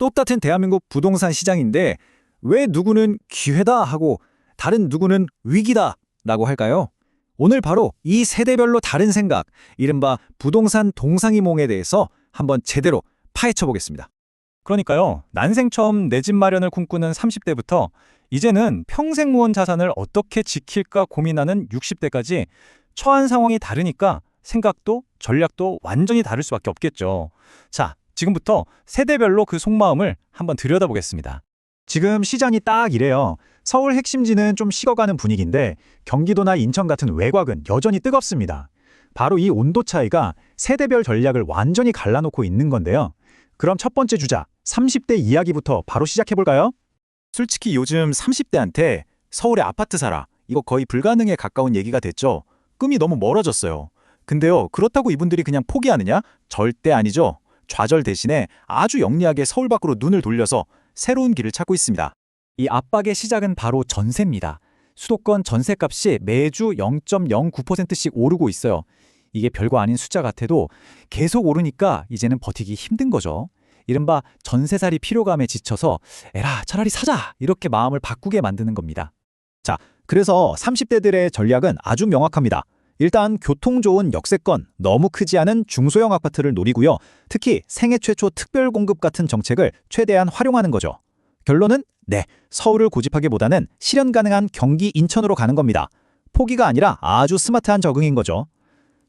똑같은 대한민국 부동산 시장인데 왜 누구는 기회다 하고 다른 누구는 위기다 라고 할까요? 오늘 바로 이 세대별로 다른 생각, 이른바 부동산 동상이몽에 대해서 한번 제대로 파헤쳐 보겠습니다. 그러니까요, 난생 처음 내 집 마련을 꿈꾸는 30대부터 이제는 평생 모은 자산을 어떻게 지킬까 고민하는 60대까지 처한 상황이 다르니까 생각도 전략도 완전히 다를 수밖에 없겠죠. 자, 지금부터 세대별로 그 속마음을 한번 들여다보겠습니다. 지금 시장이 딱 이래요. 서울 핵심지는 좀 식어가는 분위기인데 경기도나 인천 같은 외곽은 여전히 뜨겁습니다. 바로 이 온도 차이가 세대별 전략을 완전히 갈라놓고 있는 건데요. 그럼 첫 번째 주자, 30대 이야기부터 바로 시작해볼까요? 솔직히 요즘 30대한테 서울에 아파트 사라, 이거 거의 불가능에 가까운 얘기가 됐죠. 꿈이 너무 멀어졌어요. 근데요, 그렇다고 이분들이 그냥 포기하느냐? 절대 아니죠. 좌절 대신에 아주 영리하게 서울 밖으로 눈을 돌려서 새로운 길을 찾고 있습니다. 이 압박의 시작은 바로 전세입니다. 수도권 전세값이 매주 0.09%씩 오르고 있어요. 이게 별거 아닌 숫자 같아도 계속 오르니까 이제는 버티기 힘든 거죠. 이른바 전세살이 피로감에 지쳐서 에라 차라리 사자 이렇게 마음을 바꾸게 만드는 겁니다. 자, 그래서 30대들의 전략은 아주 명확합니다. 일단 교통 좋은 역세권, 너무 크지 않은 중소형 아파트를 노리고요. 특히 생애 최초 특별 공급 같은 정책을 최대한 활용하는 거죠. 결론은 네, 서울을 고집하기보다는 실현 가능한 경기 인천으로 가는 겁니다. 포기가 아니라 아주 스마트한 적응인 거죠.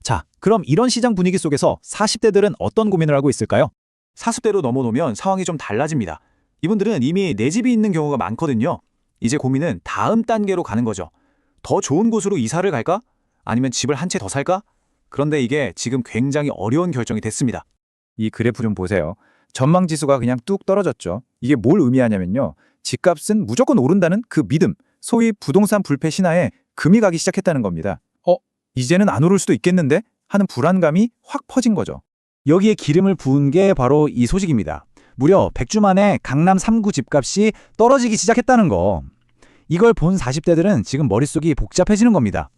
자, 그럼 이런 시장 분위기 속에서 40대들은 어떤 고민을 하고 있을까요? 40대로 넘어오면 상황이 좀 달라집니다. 이분들은 이미 내 집이 있는 경우가 많거든요. 이제 고민은 다음 단계로 가는 거죠. 더 좋은 곳으로 이사를 갈까? 아니면 집을 한 채 더 살까? 그런데 이게 지금 굉장히 어려운 결정이 됐습니다. 이 그래프 좀 보세요. 전망 지수가 그냥 뚝 떨어졌죠. 이게 뭘 의미하냐면요. 집값은 무조건 오른다는 그 믿음, 소위 부동산 불패 신화에 금이 가기 시작했다는 겁니다. 이제는 안 오를 수도 있겠는데? 하는 불안감이 확 퍼진 거죠. 여기에 기름을 부은 게 바로 이 소식입니다. 무려 100주 만에 강남 3구 집값이 떨어지기 시작했다는 거. 이걸 본 40대들은 지금 머릿속이 복잡해지는 겁니다.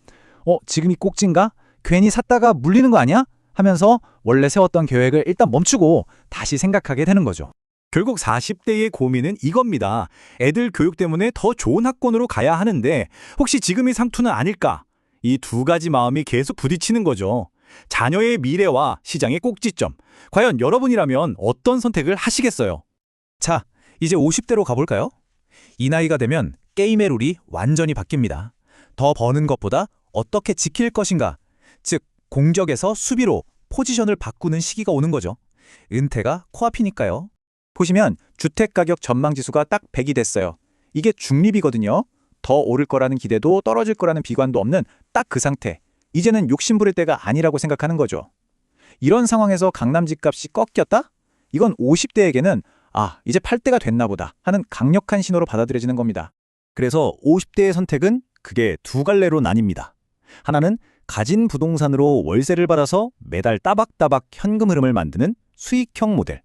지금이 꼭진가? 괜히 샀다가 물리는 거 아니야? 하면서 원래 세웠던 계획을 일단 멈추고 다시 생각하게 되는 거죠. 결국 40대의 고민은 이겁니다. 애들 교육 때문에 더 좋은 학군으로 가야 하는데 혹시 지금이 상투는 아닐까? 이 두 가지 마음이 계속 부딪히는 거죠. 자녀의 미래와 시장의 꼭지점. 과연 여러분이라면 어떤 선택을 하시겠어요? 자, 이제 50대로 가볼까요? 이 나이가 되면 게임의 룰이 완전히 바뀝니다. 더 버는 것보다 어떻게 지킬 것인가, 즉 공격에서 수비로 포지션을 바꾸는 시기가 오는 거죠. 은퇴가 코앞이니까요. 보시면 주택가격 전망지수가 딱 100이 됐어요. 이게 중립이거든요. 더 오를 거라는 기대도 떨어질 거라는 비관도 없는 딱 그 상태. 이제는 욕심 부릴 때가 아니라고 생각하는 거죠. 이런 상황에서 강남 집값이 꺾였다? 이건 50대에게는 이제 팔 때가 됐나 보다 하는 강력한 신호로 받아들여지는 겁니다. 그래서 50대의 선택은 그게 두 갈래로 나뉩니다. 하나는 가진 부동산으로 월세를 받아서 매달 따박따박 현금 흐름을 만드는 수익형 모델.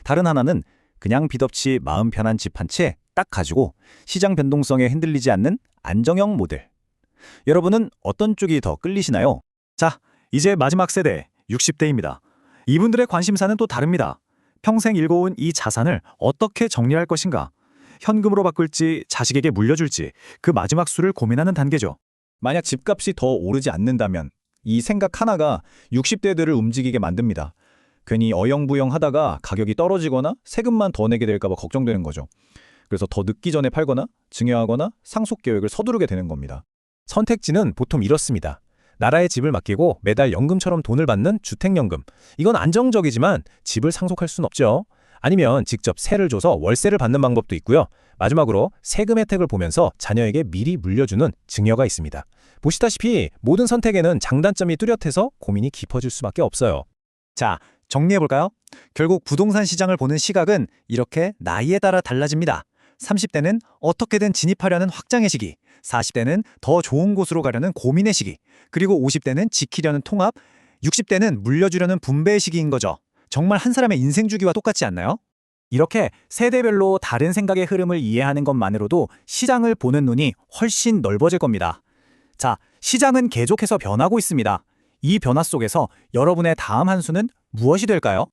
다른 하나는 그냥 빚 없이 마음 편한 집 한 채 딱 가지고 시장 변동성에 흔들리지 않는 안정형 모델. 여러분은 어떤 쪽이 더 끌리시나요? 자, 이제 마지막 세대 60대입니다. 이분들의 관심사는 또 다릅니다. 평생 일궈온 이 자산을 어떻게 정리할 것인가? 현금으로 바꿀지 자식에게 물려줄지 그 마지막 수를 고민하는 단계죠. 만약 집값이 더 오르지 않는다면 이 생각 하나가 60대들을 움직이게 만듭니다. 괜히 어영부영 하다가 가격이 떨어지거나 세금만 더 내게 될까 봐 걱정되는 거죠. 그래서 더 늦기 전에 팔거나 증여하거나 상속 계획을 서두르게 되는 겁니다. 선택지는 보통 이렇습니다. 나라에 집을 맡기고 매달 연금처럼 돈을 받는 주택연금. 이건 안정적이지만 집을 상속할 수는 없죠. 아니면 직접 세를 줘서 월세를 받는 방법도 있고요. 마지막으로 세금 혜택을 보면서 자녀에게 미리 물려주는 증여가 있습니다. 보시다시피 모든 선택에는 장단점이 뚜렷해서 고민이 깊어질 수밖에 없어요. 자, 정리해볼까요? 결국 부동산 시장을 보는 시각은 이렇게 나이에 따라 달라집니다. 30대는 어떻게든 진입하려는 확장의 시기, 40대는 더 좋은 곳으로 가려는 고민의 시기, 그리고 50대는 지키려는 통합, 60대는 물려주려는 분배의 시기인 거죠. 정말 한 사람의 인생 주기와 똑같지 않나요? 이렇게 세대별로 다른 생각의 흐름을 이해하는 것만으로도 시장을 보는 눈이 훨씬 넓어질 겁니다. 자, 시장은 계속해서 변하고 있습니다. 이 변화 속에서 여러분의 다음 한 수는 무엇이 될까요?